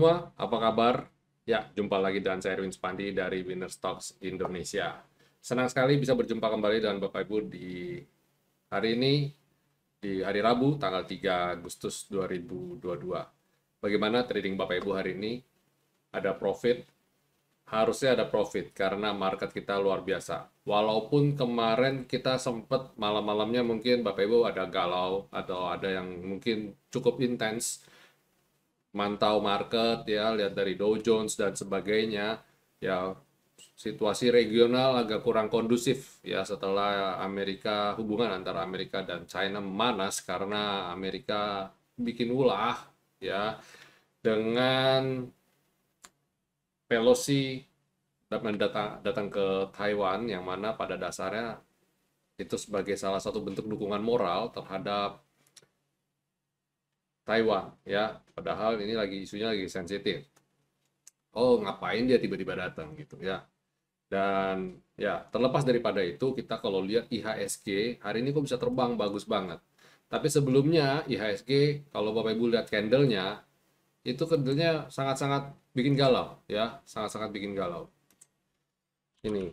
semua, apa kabar? Ya, jumpa lagi dengan saya Erwin Spandi dari Winner Stocks Indonesia. Senang sekali bisa berjumpa kembali dengan Bapak Ibu di hari ini, di hari Rabu, tanggal 3 Agustus 2022. Bagaimana trading Bapak Ibu hari ini? Ada profit? Harusnya ada profit karena market kita luar biasa. Walaupun kemarin kita sempat malam-malamnya mungkin Bapak Ibu ada galau atau ada yang mungkin cukup intens mantau market ya, lihat dari Dow Jones dan sebagainya. Ya, situasi regional agak kurang kondusif ya setelah hubungan antara Amerika dan China memanas karena Amerika bikin ulah ya dengan Pelosi datang ke Taiwan yang mana pada dasarnya itu sebagai salah satu bentuk dukungan moral terhadap Taiwan ya, padahal ini isunya lagi sensitif. Oh, ngapain dia tiba-tiba datang gitu ya. Dan ya, terlepas daripada itu, kita kalau lihat IHSG, hari ini kok bisa terbang bagus banget. Tapi sebelumnya IHSG, kalau Bapak Ibu lihat candlenya, itu candlenya sangat-sangat bikin galau ya, sangat-sangat bikin galau. Ini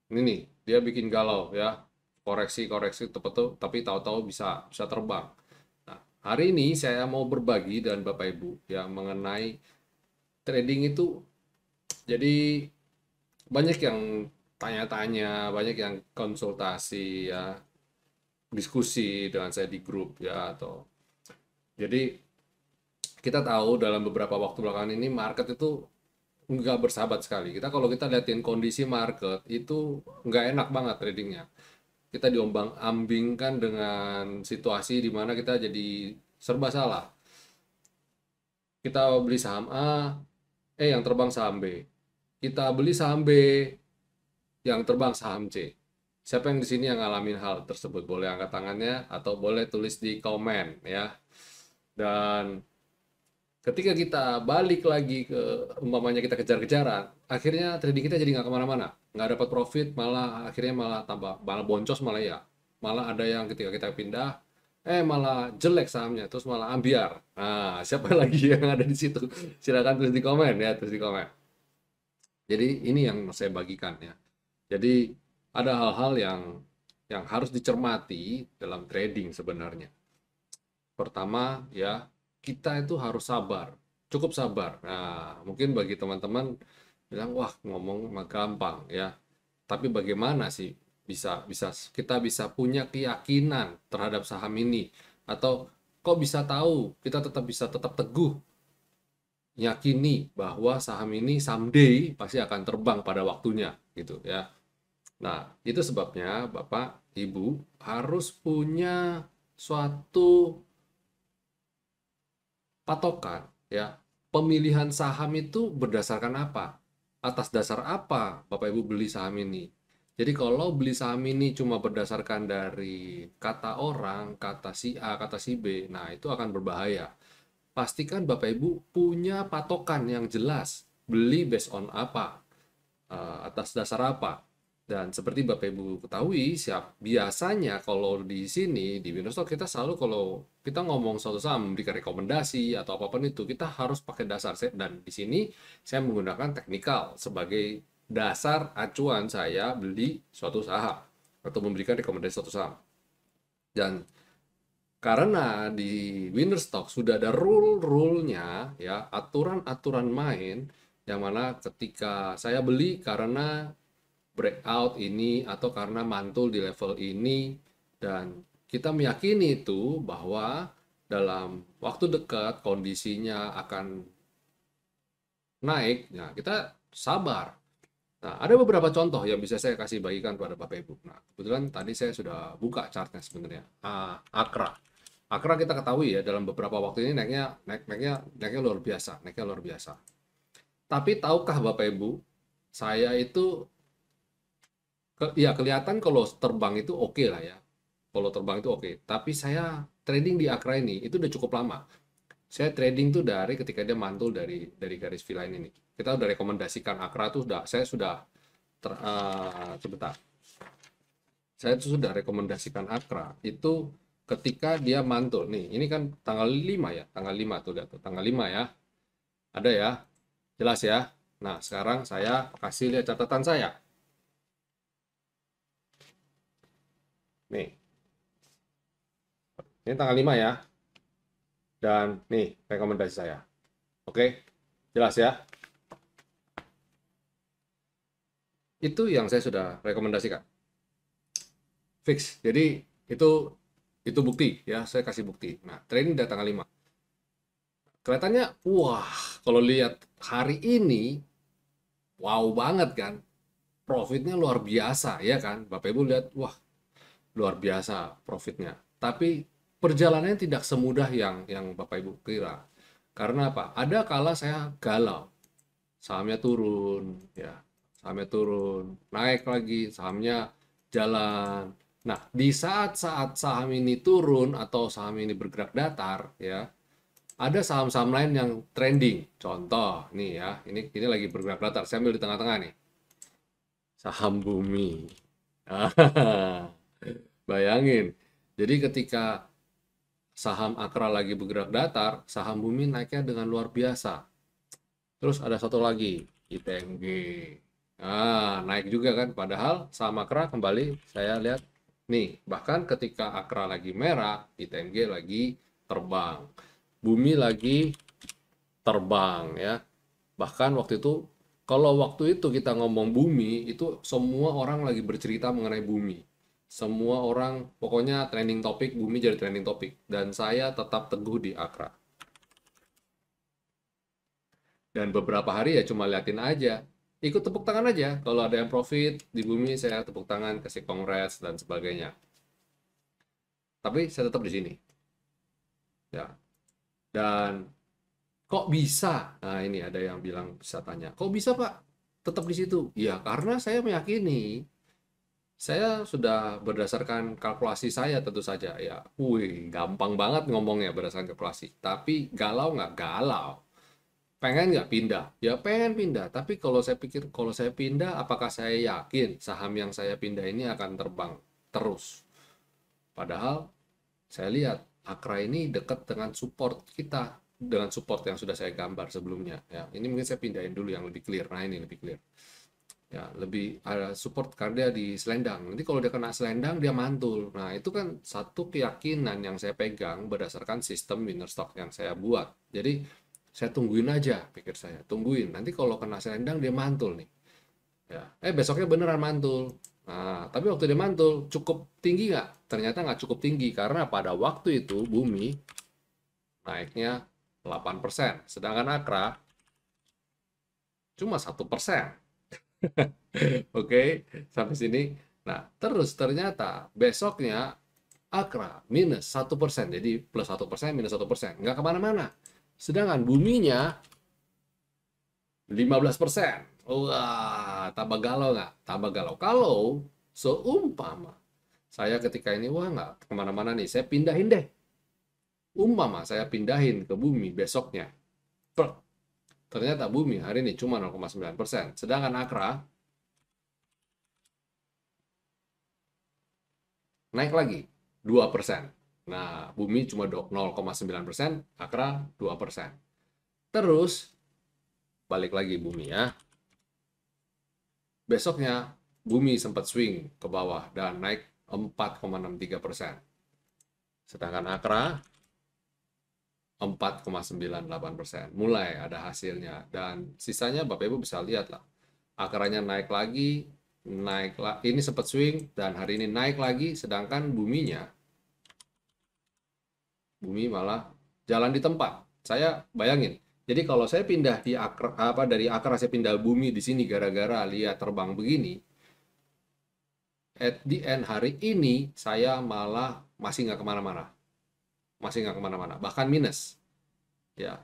nih, dia bikin galau ya, koreksi-koreksi tapi tahu-tahu bisa terbang. Nah, hari ini saya mau berbagi dengan Bapak Ibu ya mengenai trading itu. Jadi banyak yang tanya-tanya, banyak yang konsultasi ya, diskusi dengan saya di grup ya atau jadi kita tahu dalam beberapa waktu belakangan ini market itu nggak bersahabat sekali. Kalau kita liatin kondisi market itu nggak enak banget tradingnya. Kita diombang-ambingkan dengan situasi di mana kita jadi serba salah. Kita beli saham A, yang terbang saham B. Kita beli saham B, yang terbang saham C. Siapa yang di sini yang ngalamin hal tersebut? Boleh angkat tangannya atau boleh tulis di komen ya. Dan ketika kita balik lagi ke umpamanya kita kejar-kejaran, akhirnya trading kita jadi nggak kemana-mana, nggak dapat profit, malah akhirnya malah tambah, malah boncos malah ya. Malah ada yang ketika kita pindah, malah jelek sahamnya, terus malah ambiar. Nah, siapa lagi yang ada di situ? Silakan tulis di komen ya, tulis di komen. Jadi ini yang saya bagikan ya. Jadi ada hal-hal yang harus dicermati dalam trading sebenarnya. Pertama ya, kita itu harus sabar, cukup sabar. Nah, mungkin bagi teman-teman bilang, wah ngomong mah gampang ya. Tapi bagaimana sih bisa bisa kita bisa punya keyakinan terhadap saham ini? Atau kok bisa tahu kita tetap teguh yakini bahwa saham ini someday pasti akan terbang pada waktunya gitu ya. Nah, itu sebabnya Bapak, Ibu harus punya suatu patokan ya. Pemilihan saham itu berdasarkan apa? Atas dasar apa Bapak Ibu beli saham ini? Jadi kalau beli saham ini cuma berdasarkan dari kata orang, kata si A, kata si B, nah itu akan berbahaya. Pastikan Bapak Ibu punya patokan yang jelas. Beli based on apa? Atas dasar apa? Dan seperti Bapak Ibu ketahui, biasanya kalau di sini di Winnerstock kita selalu kalau kita ngomong suatu saham memberikan rekomendasi atau apapun itu kita harus pakai dasar set, dan di sini saya menggunakan teknikal sebagai dasar acuan saya beli suatu saham atau memberikan rekomendasi suatu saham. Dan karena di Winnerstock sudah ada rule-rule-nya ya, aturan-aturan main yang mana ketika saya beli karena breakout ini atau karena mantul di level ini dan kita meyakini itu bahwa dalam waktu dekat kondisinya akan naik, nah kita sabar. Nah, ada beberapa contoh yang bisa saya kasih bagikan kepada Bapak Ibu. Nah, kebetulan tadi saya sudah buka chartnya sebenarnya. Akra. Akra kita ketahui ya dalam beberapa waktu ini naiknya luar biasa, naiknya luar biasa. Tapi tahukah Bapak Ibu, saya itu ya kelihatan kalau terbang itu oke lah ya. Kalau terbang itu oke. Tapi saya trading di Akra ini itu udah cukup lama. Saya trading tuh dari ketika dia mantul dari garis V line ini. Kita udah rekomendasikan Akra tuh saya sudah sebentar. Saya tuh sudah rekomendasikan Akra itu ketika dia mantul. Nih, ini kan tanggal 5 ya, tanggal 5 tuh lihat tuh, tanggal 5 ya. Ada ya? Jelas ya? Nah, sekarang saya kasih lihat catatan saya. Nih, ini tanggal 5 ya. Dan nih, rekomendasi saya. Oke? Jelas ya? Itu yang saya sudah rekomendasikan. Fix. Jadi, itu bukti ya, saya kasih bukti. Nah, training dari tanggal 5. Kelihatannya, wah, kalau lihat hari ini, wow banget kan. Profitnya luar biasa, ya kan? Bapak Ibu lihat, wah, luar biasa profitnya. Tapi perjalanannya tidak semudah yang Bapak Ibu kira. Karena apa? Ada kala saya galau, sahamnya turun, ya, sahamnya turun, naik lagi, sahamnya jalan. Nah, di saat-saat saham ini turun atau saham ini bergerak datar, ya, ada saham-saham lain yang trending. Contoh, nih ya, ini lagi bergerak datar. Saya ambil di tengah-tengah nih, saham Bumi. Bayangin. Jadi ketika saham Akra lagi bergerak datar, saham Bumi naiknya dengan luar biasa. Terus ada satu lagi, ITMG. Naik juga kan. Padahal saham Akra kembali saya lihat nih, bahkan ketika Akra lagi merah, ITMG lagi terbang. Bumi lagi terbang ya. Bahkan waktu itu, kalau waktu itu kita ngomong Bumi, itu semua orang lagi bercerita mengenai Bumi. Semua orang, pokoknya trending topik, Bumi jadi trending topik. Dan saya tetap teguh di Akra. Dan beberapa hari ya cuma liatin aja. Ikut tepuk tangan aja. Kalau ada yang profit di Bumi, saya tepuk tangan, kasih congrats, dan sebagainya. Tapi saya tetap di sini. Ya. Dan kok bisa? Nah, ini ada yang bilang, bisa tanya, kok bisa Pak tetap di situ? Ya, karena saya meyakini, saya sudah berdasarkan kalkulasi saya tentu saja. Ya, wih, gampang banget ngomongnya berdasarkan kalkulasi. Tapi galau nggak? Galau. Pengen nggak pindah? Ya pengen pindah. Tapi kalau saya pikir, kalau saya pindah, apakah saya yakin saham yang saya pindah ini akan terbang terus? Padahal saya lihat Akra ini dekat dengan support kita, dengan support yang sudah saya gambar sebelumnya. Ya, ini mungkin saya pindahin dulu yang lebih clear. Nah, ini lebih clear. Ya, lebih ada support karena dia di selendang. Nanti kalau dia kena selendang, dia mantul. Nah, itu kan satu keyakinan yang saya pegang berdasarkan sistem winner stock yang saya buat. Jadi, saya tungguin aja, pikir saya. Tungguin. Nanti kalau kena selendang, dia mantul nih. Ya, besoknya beneran mantul. Nah, tapi waktu dia mantul, cukup tinggi nggak? Ternyata nggak cukup tinggi, karena pada waktu itu Bumi naiknya 8%, sedangkan Akra cuma 1%. Oke, sampai sini. Nah, terus ternyata besoknya Akra minus 1%, jadi plus 1%, minus 1%. Nggak kemana-mana. Sedangkan Buminya 15%. Wah, tambah galau nggak? Tambah galau. Kalau seumpama saya ketika ini, wah nggak kemana-mana nih, saya pindahin deh. Umpama saya pindahin ke Bumi besoknya. Ternyata Bumi hari ini cuma 0,9%. Sedangkan Akra naik lagi 2%. Nah, Bumi cuma 0,9%, Akra 2%. Terus balik lagi Bumi ya. Besoknya Bumi sempat swing ke bawah dan naik 4,63%. Sedangkan Akra 4,98%. Mulai ada hasilnya. Dan sisanya Bapak Ibu bisa lihat lah. Akranya naik lagi, ini sempat swing, dan hari ini naik lagi, sedangkan Bumi malah jalan di tempat. Saya bayangin. Jadi kalau saya pindah di Akra, dari Akra saya pindah Bumi di sini gara-gara lihat terbang begini, at the end hari ini saya malah masih nggak kemana-mana, bahkan minus. Ya,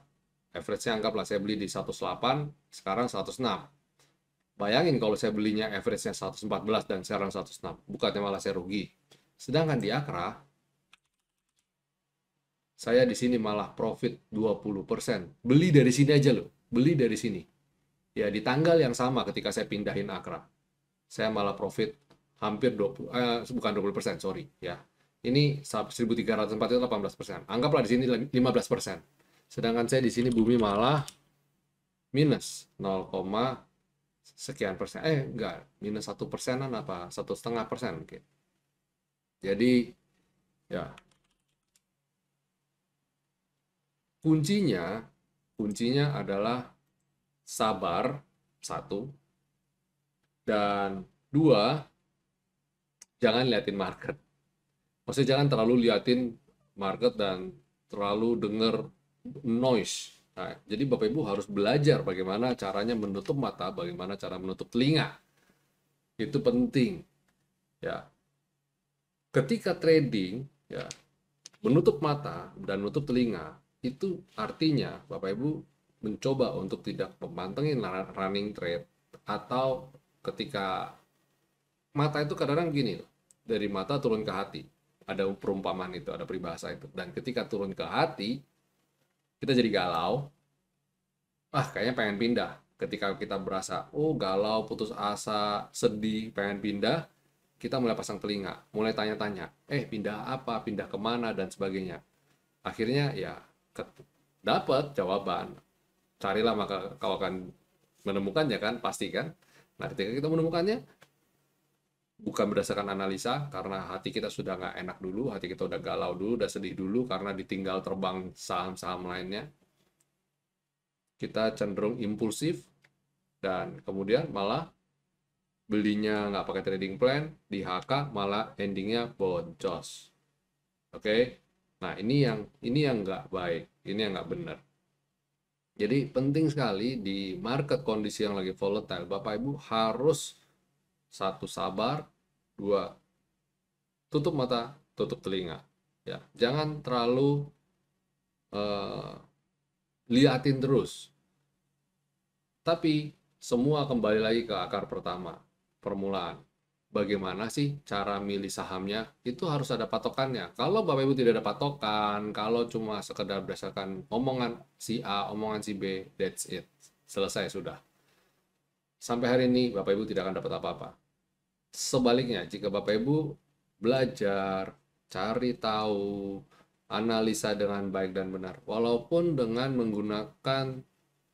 average-nya anggaplah saya beli di 108, sekarang 106. Bayangin kalau saya belinya average-nya 114 dan sekarang 106, bukannya malah saya rugi. Sedangkan di Akra, saya di sini malah profit 20%. Beli dari sini aja loh, beli dari sini. Ya, di tanggal yang sama ketika saya pindahin Akra, saya malah profit hampir 20, bukan 20%, sorry ya. Ini 1.304 itu 18%. Anggaplah di sini 15%. Sedangkan saya di sini Bumi malah minus 0, sekian persen, enggak, minus 1%-an apa 1,5% mungkin. Jadi ya kuncinya kuncinya adalah sabar, satu, dan dua, jangan liatin market. Maksudnya jangan terlalu liatin market dan terlalu denger noise. Nah, jadi Bapak Ibu harus belajar bagaimana caranya menutup mata, bagaimana cara menutup telinga. Itu penting. Ya, ketika trading, ya, menutup mata dan menutup telinga itu artinya Bapak Ibu mencoba untuk tidak memantengin running trade, atau ketika mata itu kadang-kadang gini loh, dari mata turun ke hati. Ada perumpamaan itu, ada peribahasa itu. Dan ketika turun ke hati, kita jadi galau. Kayaknya pengen pindah. Ketika kita berasa, oh galau, putus asa, sedih, pengen pindah, kita mulai pasang telinga, mulai tanya-tanya, pindah apa, pindah kemana, dan sebagainya. Akhirnya ya dapat jawaban. Carilah maka kau akan menemukannya, kan, pasti kan. Nah, ketika kita menemukannya, bukan berdasarkan analisa, karena hati kita sudah nggak enak dulu, hati kita udah galau dulu, udah sedih dulu karena ditinggal terbang saham-saham lainnya. Kita cenderung impulsif dan kemudian malah belinya nggak pakai trading plan, di HK malah endingnya boncos. Oke, nah ini yang nggak baik, ini yang nggak benar. Jadi penting sekali di market kondisi yang lagi volatile, Bapak Ibu harus, satu, sabar, dua, tutup mata, tutup telinga. Ya, jangan terlalu eh, liatin terus. Tapi semua kembali lagi ke akar pertama, permulaan. Bagaimana sih cara milih sahamnya? Itu harus ada patokannya. Kalau Bapak Ibu tidak ada patokan, kalau cuma sekedar berdasarkan omongan si A, omongan si B, that's it. Selesai sudah. Sampai hari ini Bapak Ibu tidak akan dapat apa-apa. Sebaliknya, jika Bapak Ibu belajar, cari tahu, analisa dengan baik dan benar, walaupun dengan menggunakan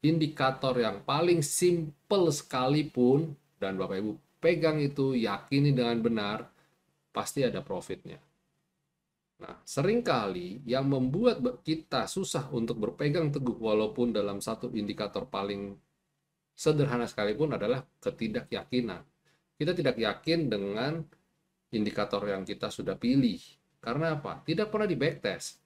indikator yang paling simple sekalipun, dan Bapak Ibu pegang itu, yakini dengan benar, pasti ada profitnya. Nah, seringkali yang membuat kita susah untuk berpegang teguh walaupun dalam satu indikator paling sederhana sekalipun adalah ketidakyakinan. Kita tidak yakin dengan indikator yang kita sudah pilih. Karena apa? Tidak pernah di backtest.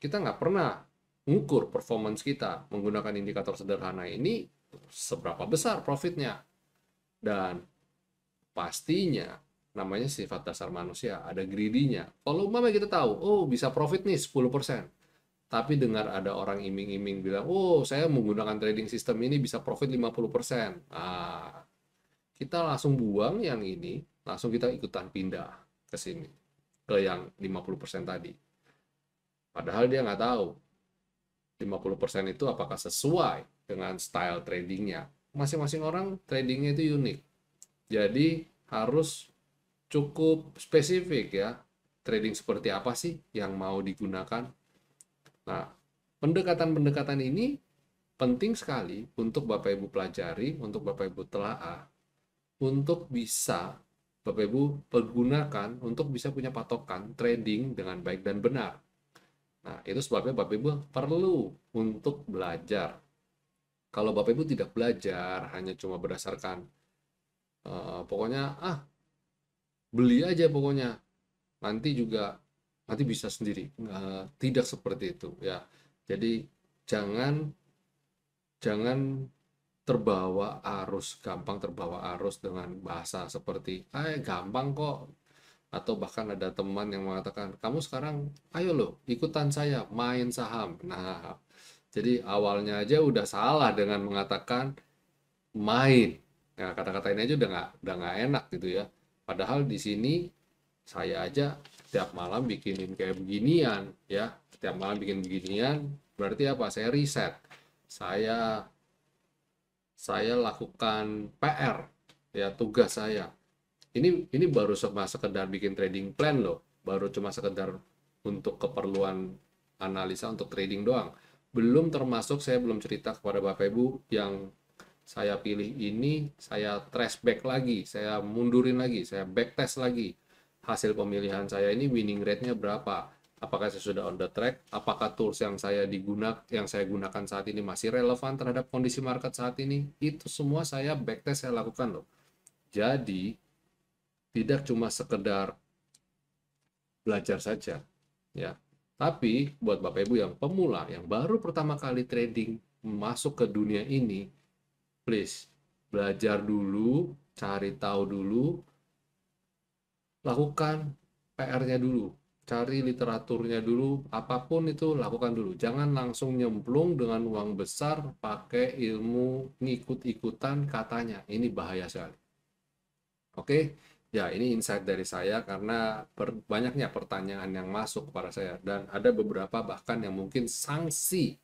Kita nggak pernah mengukur performance kita menggunakan indikator sederhana ini, seberapa besar profitnya. Dan pastinya, namanya sifat dasar manusia, ada greedy-nya. Kalau umpamanya kita tahu, oh bisa profit nih 10%. Tapi dengar ada orang iming-iming bilang, oh saya menggunakan trading system ini bisa profit 50%. Kita langsung buang yang ini, langsung kita ikutan pindah ke sini, ke yang 50% tadi. Padahal dia nggak tahu 50% itu apakah sesuai dengan style tradingnya. Masing-masing orang tradingnya itu unik. Jadi harus cukup spesifik ya. Trading seperti apa sih yang mau digunakan? Nah, pendekatan-pendekatan ini penting sekali untuk Bapak Ibu pelajari, untuk Bapak Ibu telaah, untuk bisa Bapak Ibu pergunakan untuk bisa punya patokan trading dengan baik dan benar. Nah, itu sebabnya Bapak Ibu perlu untuk belajar. Kalau Bapak Ibu tidak belajar, hanya cuma berdasarkan pokoknya beli aja pokoknya, nanti bisa sendiri. Tidak seperti itu ya. Jadi jangan gampang terbawa arus dengan bahasa seperti gampang kok, atau bahkan ada teman yang mengatakan, kamu sekarang ayo loh ikutan saya main saham. Nah, jadi awalnya aja udah salah dengan mengatakan main. Nah, kata-kata ini aja udah nggak enak gitu ya. Padahal di sini saya aja setiap malam bikinin kayak beginian ya. Setiap malam bikin beginian berarti apa? Saya riset. Saya lakukan PR ya, tugas saya. Ini baru cuma sekedar bikin trading plan loh, baru cuma sekedar untuk keperluan analisa untuk trading doang. Belum termasuk saya belum cerita kepada Bapak Ibu yang saya pilih ini, saya trace back lagi, saya mundurin lagi, saya backtest lagi. Hasil pemilihan saya ini winning rate-nya berapa? Apakah saya sudah on the track? Apakah tools yang saya gunakan saat ini masih relevan terhadap kondisi market saat ini? Itu semua saya backtest saya lakukan loh. Jadi tidak cuma sekedar belajar saja, ya. Tapi buat Bapak Ibu yang pemula, yang baru pertama kali trading masuk ke dunia ini, please belajar dulu, cari tahu dulu, lakukan PR-nya dulu, cari literaturnya dulu, apapun itu lakukan dulu. Jangan langsung nyemplung dengan uang besar pakai ilmu ngikut-ikutan katanya. Ini bahaya sekali. Oke, ya ini insight dari saya karena banyaknya pertanyaan yang masuk kepada saya dan ada beberapa bahkan yang mungkin sanksi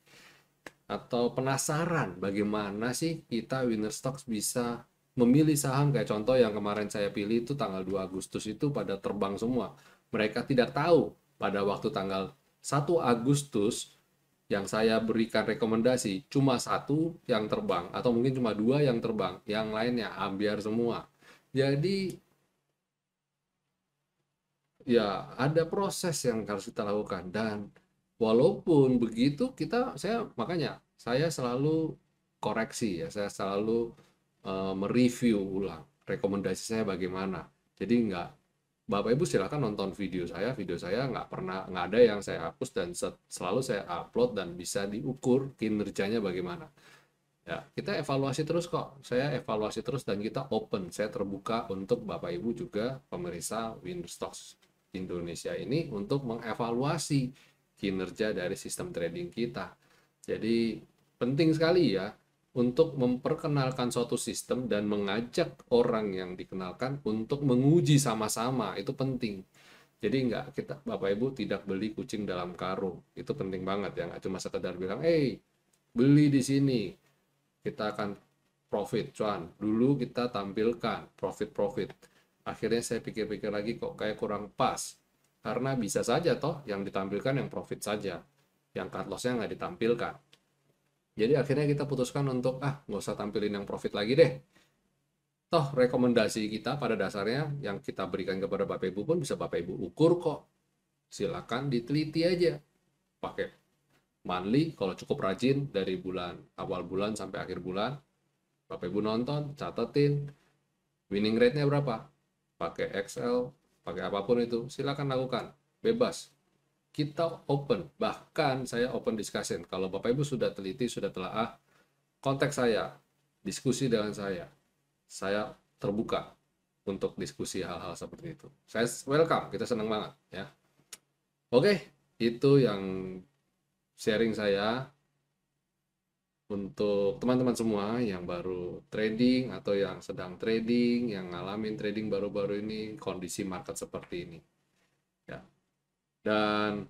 atau penasaran bagaimana sih kita Winner Stocks bisa memilih saham kayak contoh yang kemarin saya pilih itu tanggal 2 Agustus itu pada terbang semua. Mereka tidak tahu pada waktu tanggal 1 Agustus yang saya berikan rekomendasi cuma satu yang terbang atau mungkin cuma dua yang terbang, yang lainnya ambiar semua. Jadi ya ada proses yang harus kita lakukan dan walaupun begitu saya makanya saya selalu koreksi ya, saya selalu mereview ulang rekomendasi saya bagaimana. Jadi nggak, Bapak Ibu silakan nonton video saya nggak ada yang saya hapus dan selalu saya upload dan bisa diukur kinerjanya bagaimana. Ya, kita evaluasi terus kok. Saya evaluasi terus dan kita open. Saya terbuka untuk Bapak Ibu juga pemirsa Winstocks Indonesia ini untuk mengevaluasi kinerja dari sistem trading kita. Jadi penting sekali ya untuk memperkenalkan suatu sistem dan mengajak orang yang dikenalkan untuk menguji sama-sama. Itu penting. Jadi nggak kita Bapak Ibu tidak beli kucing dalam karung. Itu penting banget ya. Nggak cuma sekedar bilang, beli di sini kita akan profit cuan. Dulu kita tampilkan profit. Akhirnya saya pikir-pikir lagi kok kayak kurang pas. Karena bisa saja toh yang ditampilkan yang profit saja. Yang cut loss-nya nggak ditampilkan. Jadi akhirnya kita putuskan untuk nggak usah tampilin yang profit lagi deh. Toh rekomendasi kita pada dasarnya yang kita berikan kepada Bapak Ibu pun bisa Bapak Ibu ukur kok. Silakan diteliti aja. Pakai monthly kalau cukup rajin dari awal bulan sampai akhir bulan. Bapak Ibu nonton, catetin winning rate-nya berapa. Pakai Excel, pakai apapun itu, silakan lakukan. Bebas. Kita open. Bahkan saya open discussion. Kalau Bapak Ibu sudah teliti, sudah telaah, kontak saya, diskusi dengan saya. Saya terbuka untuk diskusi hal-hal seperti itu. Saya welcome, kita senang banget ya. Oke, itu yang sharing saya untuk teman-teman semua yang baru trading atau yang sedang trading, yang ngalamin trading baru-baru ini, kondisi market seperti ini. Ya. Dan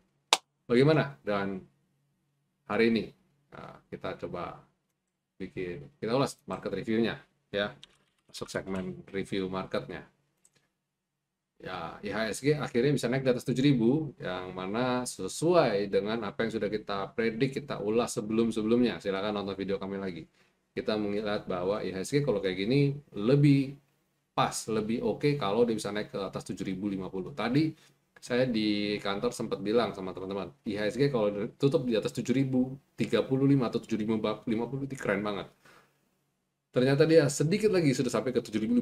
bagaimana? Dan hari ini kita coba kita ulas market review-nya ya. Masuk segmen review marketnya. Ya, IHSG akhirnya bisa naik di atas 7.000 yang mana sesuai dengan apa yang sudah kita predik, kita ulas sebelum-sebelumnya. Silakan nonton video kami lagi. Kita melihat bahwa IHSG kalau kayak gini lebih pas, lebih oke kalau dia bisa naik ke atas 7.050. Tadi saya di kantor sempat bilang sama teman-teman, IHSG kalau tutup di atas 7.035 atau 7.050 itu keren banget. Ternyata dia sedikit lagi sudah sampai ke 7.050.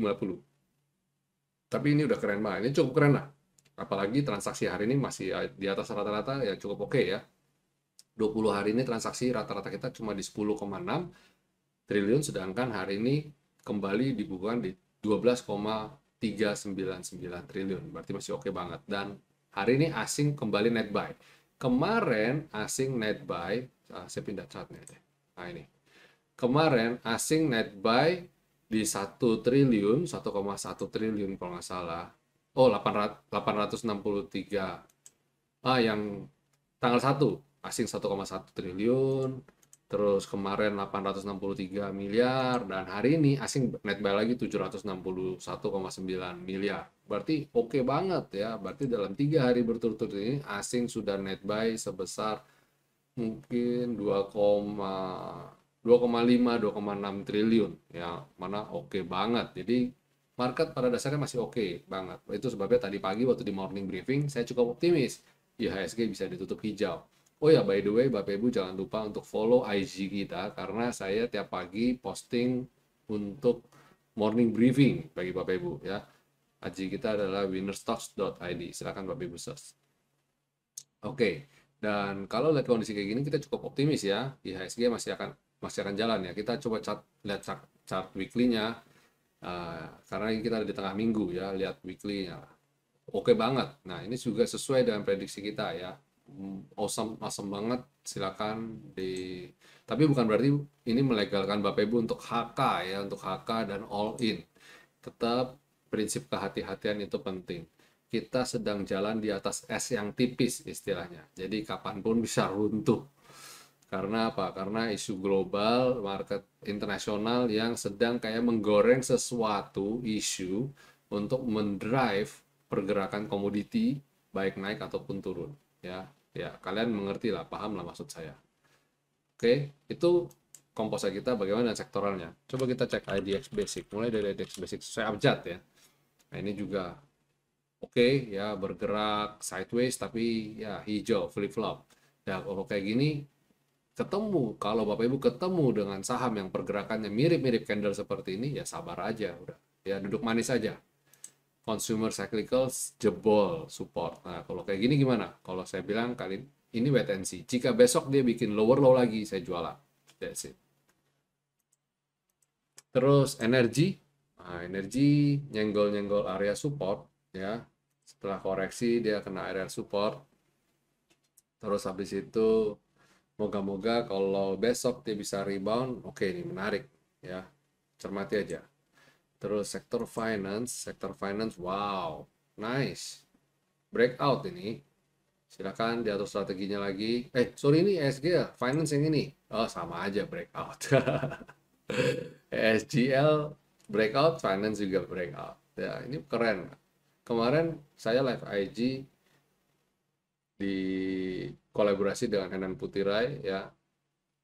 Tapi ini udah keren banget, ini cukup keren lah. Apalagi transaksi hari ini masih di atas rata-rata ya cukup oke ya. 20 hari ini transaksi rata-rata kita cuma di 10,6 triliun, sedangkan hari ini kembali dibukukan di 12,399 triliun. Berarti masih oke banget. Dan hari ini asing kembali net buy. Kemarin asing net buy, saya pindah chartnya deh. Nah ini. Kemarin asing net buy di 1 triliun, 1,1 triliun kalau nggak salah. Oh, 863. Yang tanggal 1, asing 1,1 triliun. Terus kemarin 863 miliar. Dan hari ini asing net buy lagi 761,9 miliar. Berarti oke banget ya. Berarti dalam 3 hari berturut-turut ini asing sudah net buy sebesar mungkin 2,5 2,6 triliun ya, mana oke banget. Jadi market pada dasarnya masih oke banget. Itu sebabnya tadi pagi waktu di morning briefing saya cukup optimis IHSG bisa ditutup hijau. Oh ya, by the way, Bapak Ibu jangan lupa untuk follow IG kita karena saya tiap pagi posting untuk morning briefing bagi Bapak Ibu ya. IG kita adalah winnerstocks.id. Silakan Bapak Ibu search. Oke, dan kalau lihat kondisi kayak gini kita cukup optimis ya. IHSG masih akan jalan ya. Kita coba lihat chart weekly-nya. Karena kita ada di tengah minggu ya, lihat weekly-nya. Oke banget. Nah, ini juga sesuai dengan prediksi kita ya. Awesome, awesome banget. Silakan di. Tapi bukan berarti ini melegalkan Bapak Ibu untuk HK ya, untuk HK dan all in. Tetap prinsip kehati-hatian itu penting. Kita sedang jalan di atas es yang tipis istilahnya. Jadi kapanpun bisa runtuh. Karena apa? Karena isu global, market internasional yang sedang kayak menggoreng sesuatu isu untuk mendrive pergerakan komoditi baik naik ataupun turun. Ya, ya kalian mengerti lah, paham lah maksud saya. Oke, itu komposa kita bagaimana sektoralnya. Coba kita cek IDX Basic. Mulai dari IDX Basic sesuai abjad ya. Nah, ini juga oke ya, bergerak sideways tapi ya hijau flip flop. Ya kalau kayak gini kalau Bapak Ibu ketemu dengan saham yang pergerakannya mirip-mirip candle seperti ini, ya sabar aja udah. Ya duduk manis aja. Consumer cyclicals jebol support. Nah, kalau kayak gini gimana? Kalau saya bilang kali ini wait and see. Jika besok dia bikin lower low lagi, saya jualan. That's it. Terus energi. Nah, energi nyenggol-nyenggol area support ya. Setelah koreksi dia kena area support. Terus habis itu moga-moga kalau besok dia bisa rebound, oke ini menarik ya. Cermati aja. Terus sektor finance, wow, nice. Breakout ini. Silakan diatur strateginya lagi. Sorry ini ESG ya, finance yang ini. Oh, sama aja breakout. ESGL breakout, finance juga breakout. Ya, ini keren. Kemarin saya live IG di kolaborasi dengan Henan Putirai ya,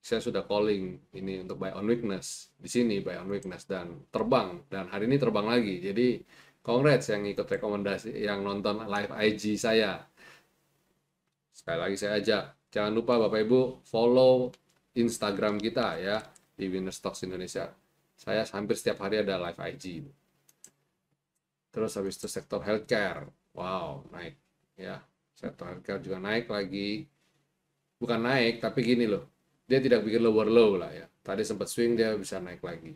saya sudah calling ini untuk buy on weakness di sini, buy on weakness dan terbang, dan hari ini terbang lagi. Jadi congrats yang ikut rekomendasi, yang nonton live IG saya. Sekali lagi saya ajak, jangan lupa Bapak Ibu follow Instagram kita ya di Winner Stocks Indonesia. Saya hampir setiap hari ada live IG. Terus habis itu sektor healthcare, wow naik ya. Sektor healthcare juga naik lagi. Bukan naik, tapi gini loh. Dia tidak bikin lower low lah ya. Tadi sempat swing dia bisa naik lagi.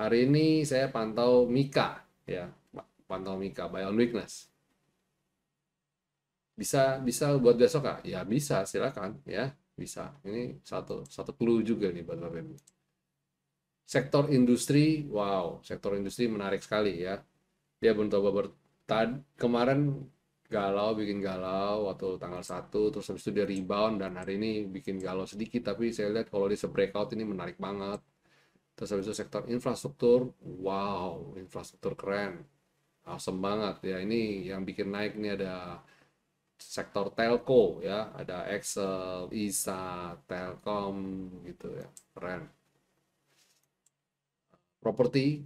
Hari ini saya pantau Mika ya. Pantau Mika buy on weakness. Bisa bisa buat besok kak? Ya bisa, silakan ya. Bisa. Ini satu satu clue juga nih buat Bapak Ibu. Sektor industri, wow, sektor industri menarik sekali ya. Dia mencoba kemarin galau, bikin galau waktu tanggal 1, terus habis itu dia rebound dan hari ini bikin galau sedikit, tapi saya lihat kalau dia breakout ini menarik banget. Terus habis itu sektor infrastruktur, wow, infrastruktur keren, awesome banget ya. Ini yang bikin naik ini ada sektor telco ya, ada Excel, ISA, Telkom gitu ya, keren. Properti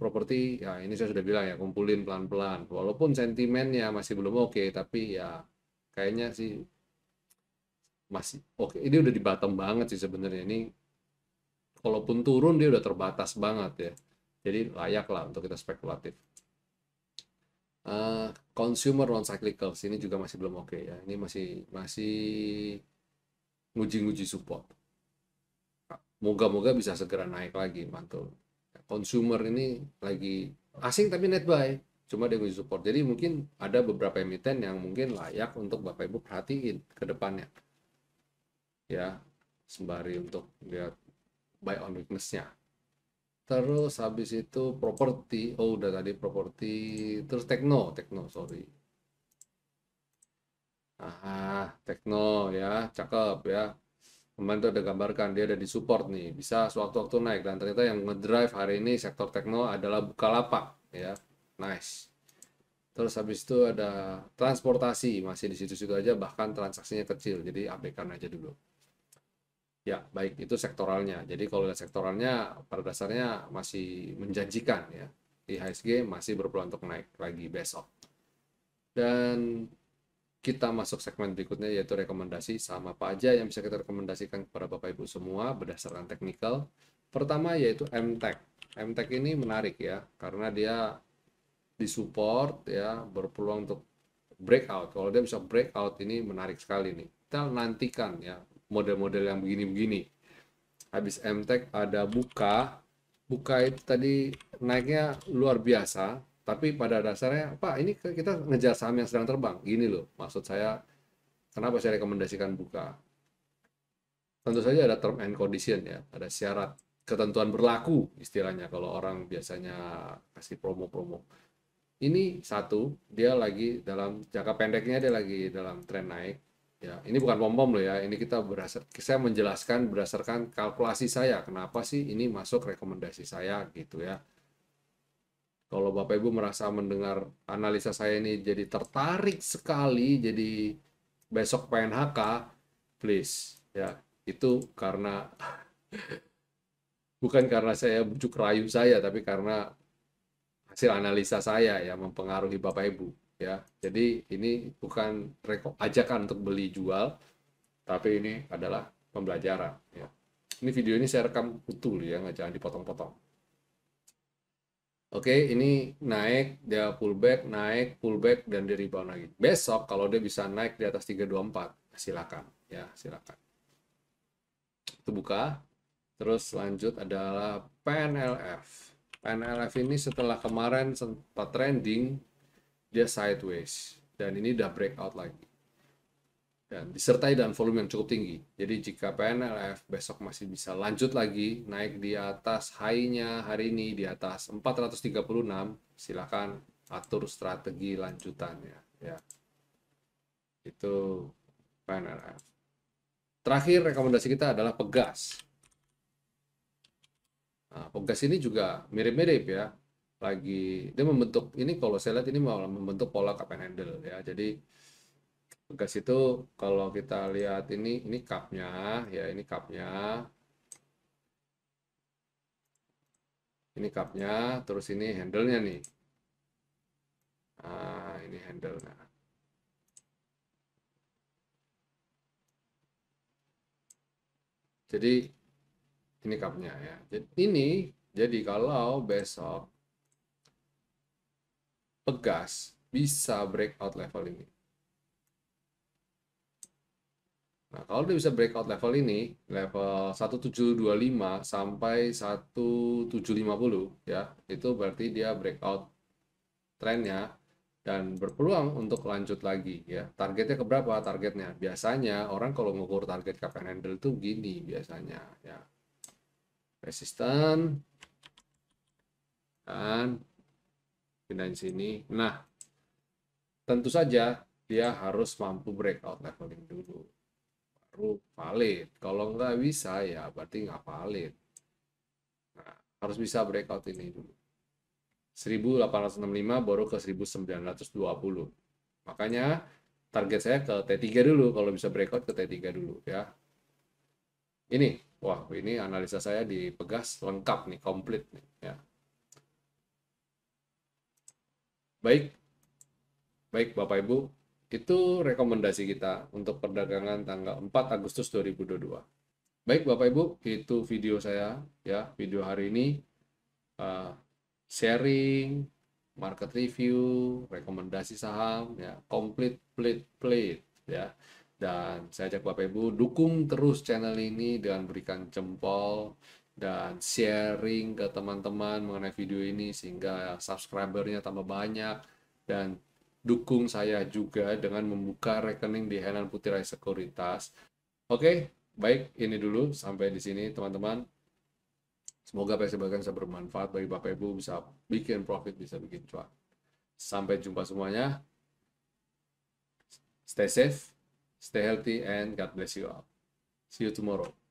ya ini saya sudah bilang ya, kumpulin pelan-pelan. Walaupun sentimennya masih belum oke, tapi ya kayaknya sih masih oke. Ini udah di bottom banget sih sebenarnya. Ini kalaupun turun dia udah terbatas banget ya. Jadi layak lah untuk kita spekulatif. Consumer non cyclicals ini juga masih belum oke ya. Ini masih masih nguji-nguji support. Moga-moga bisa segera naik lagi, mantul. Consumer ini lagi asing tapi net buy, cuma dia nguji support. Jadi mungkin ada beberapa emiten yang mungkin layak untuk Bapak Ibu perhatiin ke depannya. Ya, sembari untuk lihat buy on weakness-nya. Terus habis itu properti, oh udah tadi properti, terus tekno, sorry. Tekno ya, cakep ya. Kemarin tuh ada gambarkan dia ada di support nih, bisa sewaktu-waktu naik, dan ternyata yang ngedrive hari ini sektor tekno adalah Bukalapak ya. Nice. Terus habis itu ada transportasi, masih di situ-situ aja, bahkan transaksinya kecil, jadi abaikan aja dulu. Ya, baik itu sektoralnya. Jadi kalau lihat sektoralnya pada dasarnya masih menjanjikan ya. IHSG masih berpeluang untuk naik lagi besok. Dan kita masuk segmen berikutnya yaitu rekomendasi saham apa aja yang bisa kita rekomendasikan kepada Bapak Ibu semua berdasarkan teknikal. Pertama yaitu MTech. MTech ini menarik ya karena dia disupport ya berpeluang untuk breakout. Kalau dia bisa breakout ini menarik sekali nih. Kita nantikan ya model-model yang begini-begini. Habis MTech ada Buka. Buka itu tadi naiknya luar biasa, tapi pada dasarnya, Pak, ini kita ngejar saham yang sedang terbang. Gini loh, maksud saya, kenapa saya rekomendasikan Buka? Tentu saja ada term and condition ya, ada syarat, ketentuan berlaku istilahnya kalau orang biasanya kasih promo-promo. Ini satu, dia lagi dalam jangka pendeknya dia lagi dalam tren naik. Ya, ini bukan pom-pom loh ya. Ini saya menjelaskan berdasarkan kalkulasi saya. Kenapa sih ini masuk rekomendasi saya gitu ya. Kalau Bapak Ibu merasa mendengar analisa saya ini jadi tertarik sekali, jadi besok PNHK, please ya. Itu karena bukan karena saya bujuk rayu saya, tapi karena hasil analisa saya yang mempengaruhi Bapak Ibu ya. Jadi ini bukan ajakan untuk beli jual, tapi ini adalah pembelajaran ya. Ini video ini saya rekam utuh ya, nggak jangan dipotong-potong. Oke, ini naik, dia pullback, dan dia rebound lagi. Besok kalau dia bisa naik di atas 324, silakan ya, silakan. Itu buka. Terus lanjut adalah PNLF. PNLF ini setelah kemarin sempat trending, dia sideways dan ini udah breakout lagi dan disertai dengan volume yang cukup tinggi. Jadi jika PNLF besok masih bisa lanjut lagi naik di atas high-nya hari ini di atas 436, silakan atur strategi lanjutannya ya. Itu PNLF. Terakhir rekomendasi kita adalah Pegas. Nah, Pegas ini juga mirip-mirip ya. Lagi dia membentuk ini, kalau saya lihat ini malah membentuk pola cup and handle ya. Jadi Pegas itu kalau kita lihat ini cupnya ya, ini cupnya, terus ini handle-nya nih. Nah, ini handle-nya. Jadi ini cupnya ya. Jadi kalau besok Pegas bisa breakout level ini. Nah, kalau dia bisa breakout level ini, level 1725 sampai 1750 ya, itu berarti dia breakout trennya dan berpeluang untuk lanjut lagi ya. Targetnya ke berapa? Targetnya biasanya orang kalau ngukur target cup and handle tuh gini biasanya ya. Resisten dan pindahin sini. Nah, tentu saja dia harus mampu breakout leveling dulu baru valid. Kalau nggak bisa ya berarti nggak valid. Nah, harus bisa breakout ini dulu. 1865 baru ke 1920. Makanya target saya ke T3 dulu, kalau bisa breakout ke T3 dulu ya. Ini, wah ini analisa saya di Pegas lengkap nih, komplit nih ya. Baik, baik Bapak Ibu, itu rekomendasi kita untuk perdagangan tanggal 4 Agustus 2022. Baik Bapak Ibu, itu video saya ya, video hari ini uh, sharing, market review, rekomendasi saham ya, complete plate ya. Dan saya ajak Bapak Ibu dukung terus channel ini dengan berikan jempol dan sharing ke teman-teman mengenai video ini sehingga subscribernya tambah banyak, dan dukung saya juga dengan membuka rekening di Henan Putira Sekuritas. Oke, baik ini dulu sampai di sini teman-teman. Semoga apa yang saya bagikan bisa bermanfaat bagi Bapak Ibu, bisa bikin profit, bisa bikin cuan. Sampai jumpa semuanya. Stay safe, stay healthy, and God bless you all. See you tomorrow.